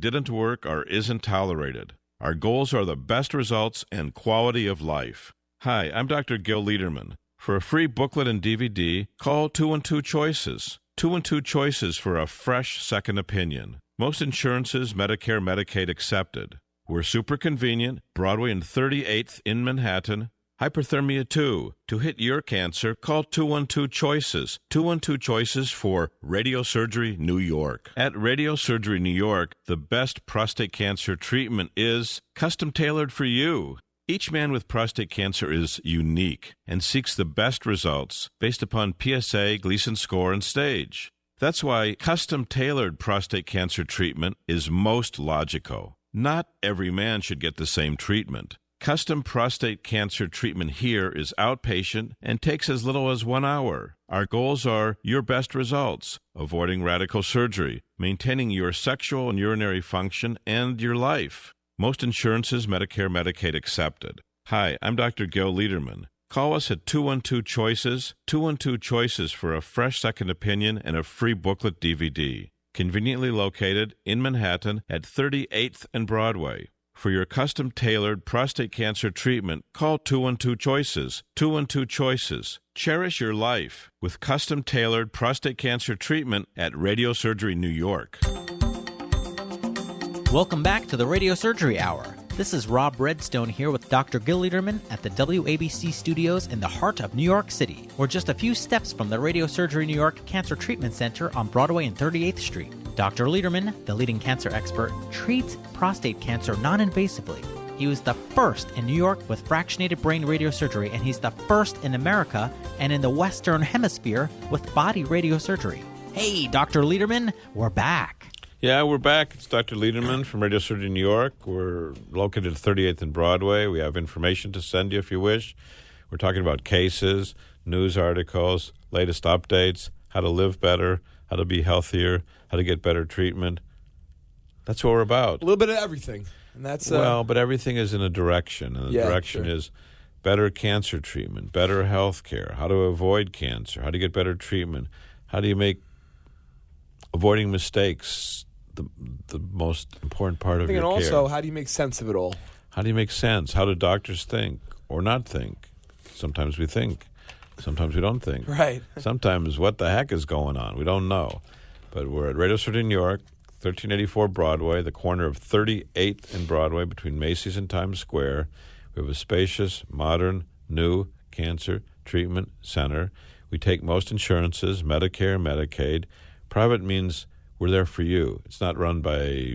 didn't work, or isn't tolerated. Our goals are the best results and quality of life. Hi, I'm Dr. Gil Lederman. For a free booklet and DVD, call 212-CHOICES. 212-CHOICES for a fresh second opinion. Most insurances, Medicare, Medicaid accepted. We're super convenient, Broadway and 38th in Manhattan. Hyperthermia 2. To hit your cancer, call 212-CHOICES. 212-CHOICES for Radiosurgery New York. At Radiosurgery New York, the best prostate cancer treatment is custom tailored for you. Each man with prostate cancer is unique and seeks the best results based upon PSA, Gleason score, and stage. That's why custom-tailored prostate cancer treatment is most logical. Not every man should get the same treatment. Custom prostate cancer treatment here is outpatient and takes as little as 1 hour. Our goals are your best results, avoiding radical surgery, maintaining your sexual and urinary function, and your life. Most insurances, Medicare, Medicaid accepted. Hi, I'm Dr. Gil Lederman. Call us at 212-CHOICES, 212-CHOICES for a fresh second opinion and a free booklet DVD. Conveniently located in Manhattan at 38th and Broadway. For your custom-tailored prostate cancer treatment, call 212-CHOICES. 212-CHOICES. Cherish your life with custom-tailored prostate cancer treatment at Radiosurgery New York. Welcome back to the Radiosurgery Hour. This is Rob Redstone here with Dr. Gil Lederman at the WABC studios in the heart of New York City. We're just a few steps from the Radiosurgery New York Cancer Treatment Center on Broadway and 38th Street. Dr. Lederman, the leading cancer expert, treats prostate cancer non-invasively. He was the first in New York with fractionated brain radiosurgery, and he's the first in America and in the Western Hemisphere with body radiosurgery. Hey, Dr. Lederman, we're back. Yeah, we're back. It's Dr. Lederman from Radiosurgery New York. We're located at 38th and Broadway. We have information to send you if you wish. We're talking about cases, news articles, latest updates, how to live better, how to be healthier, how to get better treatment. That's what we're about. A little bit of everything. And that's well, but everything is in a direction, and the direction is better cancer treatment, better health care, how to avoid cancer, how to get better treatment, how do you make avoiding mistakes the most important part of your care. And also, how do you make sense of it all? How do you make sense? How do doctors think or not think? Sometimes we think. Sometimes we don't think. Right. Sometimes what the heck is going on? We don't know. But we're at Radiosurgery New York, 1384 Broadway, the corner of 38th and Broadway between Macy's and Times Square. We have a spacious, modern, new cancer treatment center. We take most insurances, Medicare, Medicaid. Private means we're there for you. It's not run by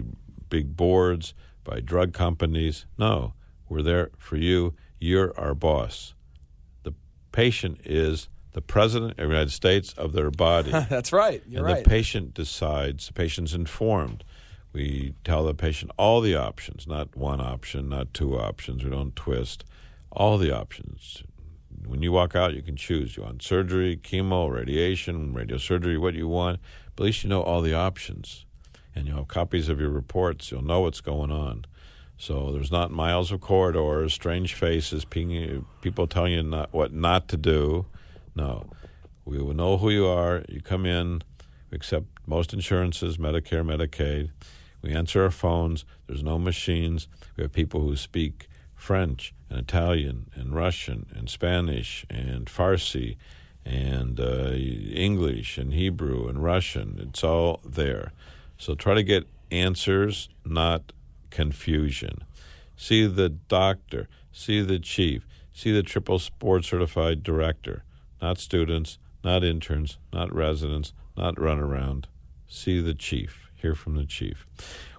big boards, by drug companies. No, we're there for you. You're our boss. The patient is the president of the United States of their body. That's right. You're right. And the patient decides. The patient's informed. We tell the patient all the options, not one option, not two options. We don't twist. All the options. When you walk out, you can choose. You want surgery, chemo, radiation, radiosurgery, what you want. But at least you know all the options. And you'll have copies of your reports. You'll know what's going on. So there's not miles of corridors, strange faces, people telling you what not to do. No. We will know who you are. You come in. We accept most insurances, Medicare, Medicaid. We answer our phones. There's no machines. We have people who speak French and Italian and Russian and Spanish and Farsi and English and Hebrew and Russian. It's all there. So try to get answers, not confusion. See the doctor. See the chief. See the triple board certified director. Not students, not interns, not residents, not runaround. See the chief. Hear from the chief.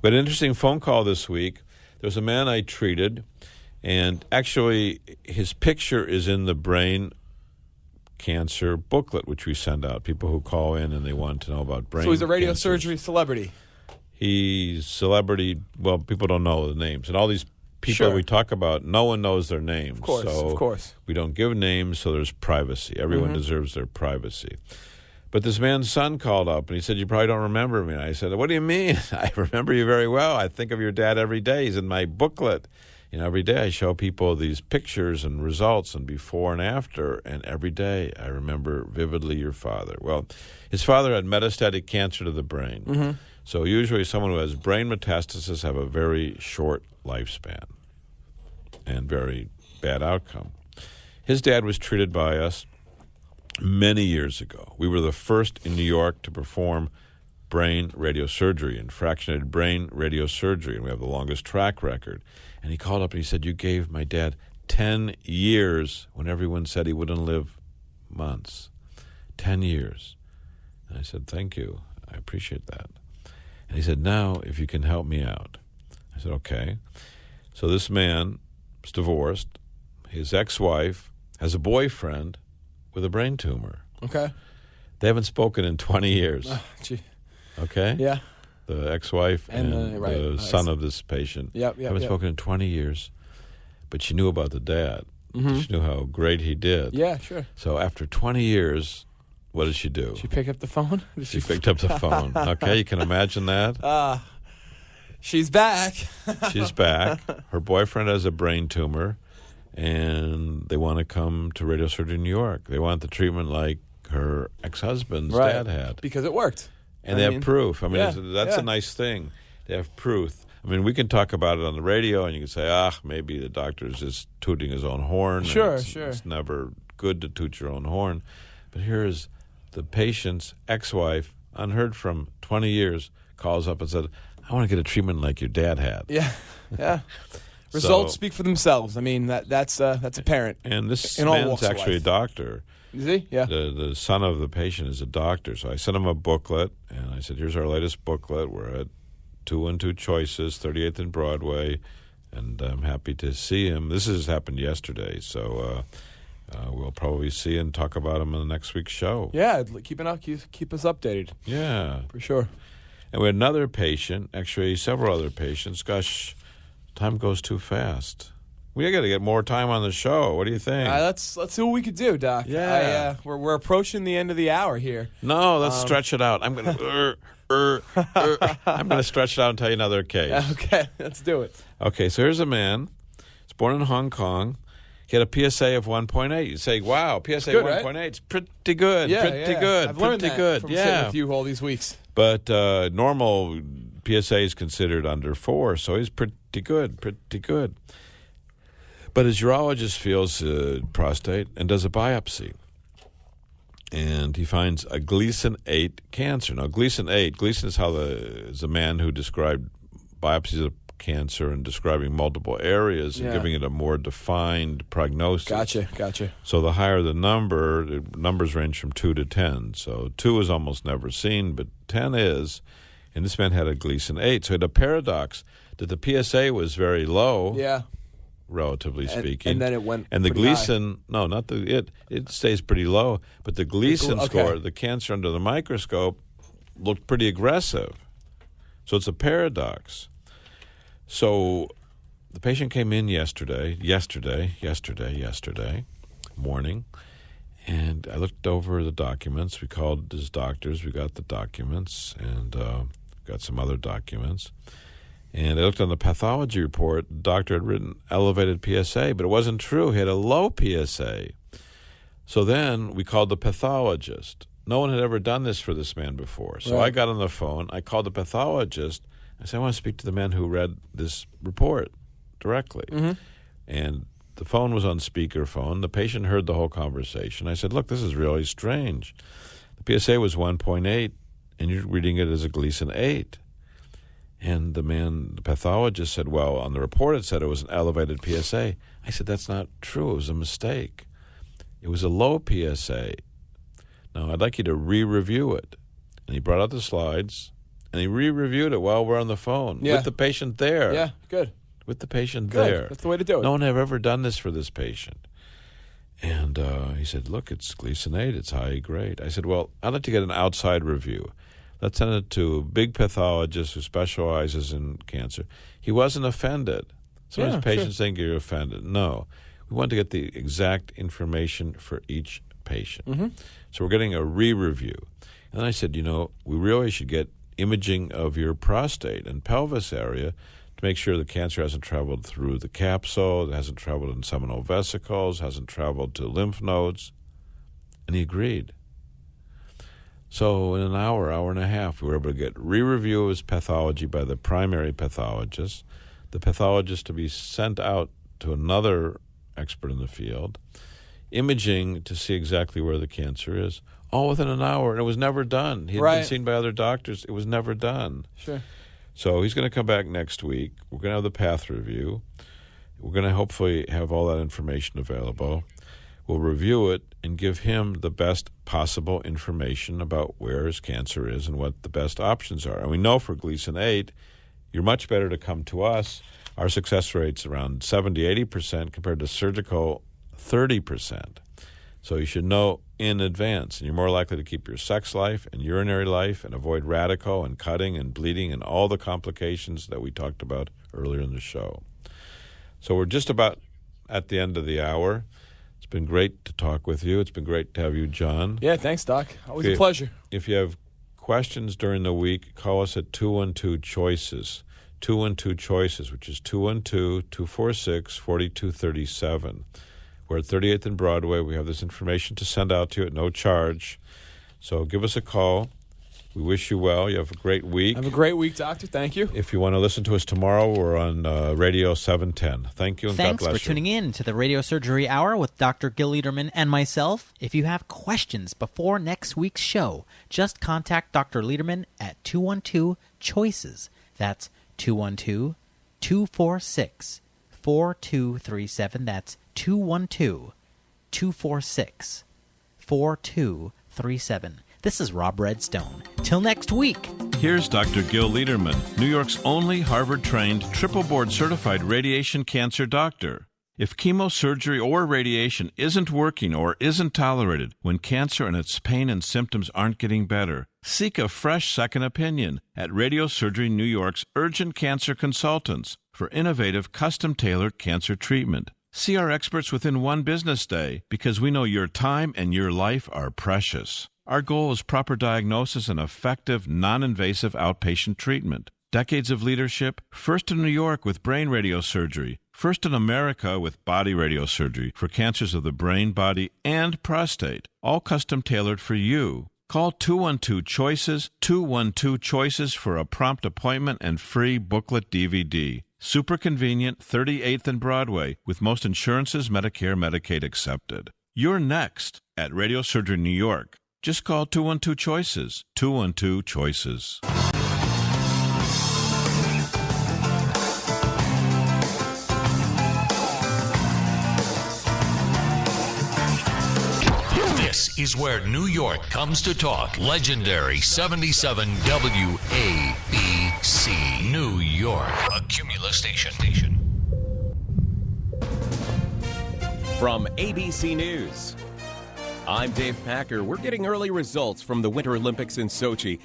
We had an interesting phone call this week. There was a man I treated, and actually his picture is in the brain cancer booklet, which we send out. People who call in and they want to know about brain cancer. So he's a radiosurgery cancers. celebrity. He's celebrity. Well, people don't know the names. And all these people we talk about, no one knows their names. Of course. We don't give names, so there's privacy. Everyone deserves their privacy. But this man's son called up, and he said, you probably don't remember me. And I said, what do you mean? I remember you very well. I think of your dad every day. He's in my booklet. You know, every day I show people these pictures and results and before and after, and every day I remember vividly your father. Well, his father had metastatic cancer to the brain. So usually someone who has brain metastasis have a very short lifespan and very bad outcome. His dad was treated by us many years ago. We were the first in New York to perform brain radiosurgery and fractionated brain radiosurgery, and we have the longest track record. And he called up and he said, "You gave my dad 10 years when everyone said he wouldn't live months. 10 years. And I said, "Thank you. I appreciate that." And he said, "Now, if you can help me out." I said, "Okay." So this man is divorced. His ex-wife has a boyfriend with a brain tumor. Okay. They haven't spoken in 20 years. Oh, gee. Okay? Yeah. The ex-wife and the son of this patient haven't spoken in 20 years. But she knew about the dad. Mm-hmm. She knew how great he did. Yeah, sure. So after 20 years, what did she do? She picked up the phone? She picked up the phone. Okay, you can imagine that? She's back. She's back. Her boyfriend has a brain tumor, and they want to come to Radiosurgery New York. They want the treatment like her ex-husband's dad had. Because it worked. And they have proof. I mean, that's a nice thing. They have proof. I mean, we can talk about it on the radio, and you can say, maybe the doctor's just tooting his own horn. Sure. It's never good to toot your own horn. But here's the patient's ex-wife, unheard from 20 years, calls up and said, "I want to get a treatment like your dad had." Yeah. Results speak for themselves. I mean, that's apparent. And this in all man's walks of actually a life. doctor. Is he? Yeah. The son of the patient is a doctor. So I sent him a booklet, and I said, "Here's our latest booklet. We're at 212 Choices, 38th and Broadway, and I'm happy to see him." This has happened yesterday, so we'll probably see and talk about him in the next week's show. Yeah, keep us updated. Yeah. For sure. And we had another patient, actually several other patients. Gosh, time goes too fast. We got to get more time on the show. What do you think? Let's see what we could do, Doc. Yeah. We're approaching the end of the hour here. No, let's stretch it out. I'm going to I'm going to stretch it out and tell you another case. Okay, let's do it. Okay, so here's a man. He's born in Hong Kong. He had a PSA of 1.8. You say, "Wow, PSA good, 1.8. right? It's pretty good. Pretty good. I've learned pretty that good. from sitting with you all these weeks. But normal PSA is considered under 4, so he's pretty good. But his urologist feels prostate and does a biopsy. And he finds a Gleason 8 cancer. Now, Gleason is a man who described biopsies of cancer and describing multiple areas and giving it a more defined prognosis. Gotcha. So the higher the numbers range from 2 to 10. So 2 is almost never seen, but 10 is. And this man had a Gleason 8. So he had a paradox that the PSA was very low. Yeah. Relatively speaking. And then it went and the pretty Gleason, high. no, not it stays pretty low, but the Gleason Okay. score, the cancer under the microscope, looked pretty aggressive. So it's a paradox. So the patient came in yesterday morning, and I looked over the documents. We called his doctors. We got the documents, and got some other documents. And I looked on the pathology report. The doctor had written elevated PSA, but it wasn't true. He had a low PSA. So then we called the pathologist. No one had ever done this for this man before. So Right. I got on the phone. I called the pathologist. I said, "I want to speak to the man who read this report directly." Mm-hmm. And the phone was on speakerphone. The patient heard the whole conversation. I said, "Look, this is really strange. The PSA was 1.8, and you're reading it as a Gleason 8. And the pathologist said, "Well, on the report it said it was an elevated PSA." I said, "That's not true. It was a mistake. It was a low PSA. Now, I'd like you to re-review it." And he brought out the slides, and he re-reviewed it while we're on the phone with the patient there. Yeah, good. With the patient Good. there. That's the way to do it. No one had ever done this for this patient. And he said, "Look, it's Gleason 8. It's high grade." I said, "Well, I'd like to get an outside review. Let's send it to a big pathologist who specializes in cancer." He wasn't offended. Sometimes patients think you're offended. No. We want to get the exact information for each patient. Mm-hmm. So we're getting a re-review. And I said, we really should get imaging of your prostate and pelvis area to make sure the cancer hasn't traveled through the capsule, it hasn't traveled in seminal vesicles, hasn't traveled to lymph nodes. And he agreed. So in an hour and a half, we were able to get re-review of his pathology by the primary pathologist, the pathologist to be sent out to another expert in the field, imaging to see exactly where the cancer is, all within an hour. And it was never done. He had been seen by other doctors. It was never done. Sure. So he's going to come back next week. We're going to have the path review. We're going to hopefully have all that information available. We'll review it and give him the best possible information about where his cancer is and what the best options are. And we know for Gleason 8, you're much better to come to us. Our success rate's around 70-80% compared to surgical 30%. So you should know in advance, and you're more likely to keep your sex life and urinary life and avoid radical and cutting and bleeding and all the complications that we talked about earlier in the show. So we're just about at the end of the hour. It's been great to talk with you. It's been great to have you, John. Yeah, thanks, Doc. Always a pleasure. If you have questions during the week, call us at 212-CHOICES. 212-CHOICES, which is 212-246-4237. We're at 38th and Broadway. We have this information to send out to you at no charge. So give us a call. We wish you well. You have a great week. Have a great week, Doctor. Thank you. If you want to listen to us tomorrow, we're on Radio 710. Thank you, and Thanks God bless you. for tuning in to the Radiosurgery Hour with Dr. Gil Lederman and myself. If you have questions before next week's show, just contact Dr. Lederman at 212-CHOICES. That's 212-246-4237. That's 212-246-4237. This is Rob Redstone. Till next week. Here's Dr. Gil Lederman, New York's only Harvard-trained, triple-board-certified radiation cancer doctor. If chemosurgery or radiation isn't working or isn't tolerated, when cancer and its pain and symptoms aren't getting better, seek a fresh second opinion at Radiosurgery New York's Urgent Cancer Consultants for innovative, custom-tailored cancer treatment. See our experts within one business day because we know your time and your life are precious. Our goal is proper diagnosis and effective, non-invasive outpatient treatment. Decades of leadership, first in New York with brain radiosurgery, first in America with body radiosurgery for cancers of the brain, body, and prostate, all custom-tailored for you. Call 212-CHOICES, 212-CHOICES for a prompt appointment and free booklet DVD. Super convenient, 38th and Broadway, with most insurances, Medicare, Medicaid accepted. You're next at Radiosurgery New York. Just call 212-CHOICES, 212-CHOICES. This is where New York comes to talk. Legendary 77 WABC, New York, a Cumulus station. From ABC News, I'm Dave Packer. We're getting early results from the Winter Olympics in Sochi.